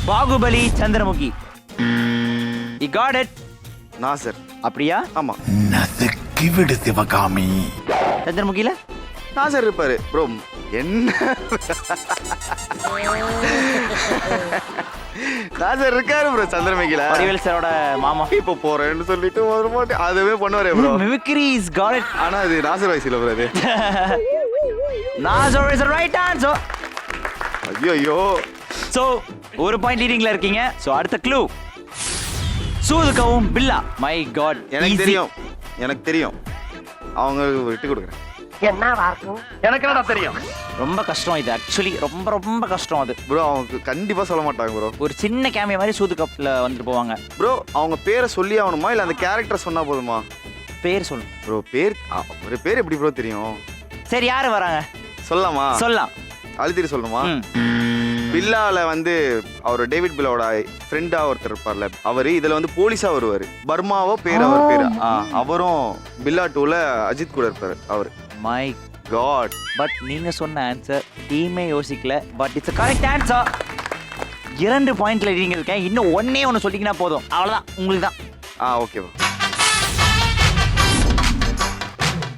Baahubali Chandramukhi. You got it. Nassar. அப்படியா? ஆமா. நசுக்கி விடு சிவகாமி. சந்திரமுகில நாசர் இருப்பாரு ப்ரோ. என்ன நாசர் இருக்காரு ப்ரோ சந்திரமுகில. வடிவேல் சாரோட மாமா. இப்போ போறேன்னு சொல்லிட்டு ஒரு மாட்டி அதுவே பண்ணுவாரு bro. Mimicry is got it. ஆனா அது நாசர் வயசுல ப்ரோ அது. Nazar is the right answer. ஐயோ. So ஒரு பாயிண்ட் லீடிங்ல இருக்கீங்க. So அடுத்த க்ளூ. சூதுகவும் பில்லா. My god. எனக்கு தெரியும். அவங்க விட்டு கொடுக்குறேன். எனக்கு என்னடா தெரியும். ரொம்ப கஷ்டம் இது ஆக்சுவலி. ரொம்ப ரொம்ப கஷ்டம் அது ப்ரோ. அவங்க கண்டிப்பா சொல்ல மாட்டாங்க ப்ரோ. ஒரு சின்ன கேமியா மாதிரி சூது கப்ல வந்துட்டு போவாங்க. ப்ரோ அவங்க பேரை சொல்லி ஆகணுமா இல்ல அந்த கேரக்டர் சொன்னா போதுமா? பேர் சொல்லு ப்ரோ. ஒரு பேர் எப்படி ப்ரோ தெரியும்? சரி யாரு வராங்க சொல்லலாமா? சொல்லலாம். அழுத்திட்டு சொல்லணுமா? பில்லால வந்து அவர் டேவிட் பில்லாவோட ஃப்ரெண்டா ஒருத்தர் இருப்பார்ல, அவரு இதுல வந்து போலீஸா வருவாரு. பர்மாவோ பேர் அவர் பேரு. அவரும் பில்லா 2ல அஜித் கூட இருப்பாரு அவரு. My God. பட் நீங்க சொன்ன ஆன்சர் டீமே யோசிக்கல. But it's correct answer. 2 பாயிண்ட்ல நீங்க இருக்கேன். இன்னும் ஒண்ணே ஒன்னு சொல்லிக்கினா போதும். அவ்வளவுதான் உங்களுக்கு தான். ஓகே.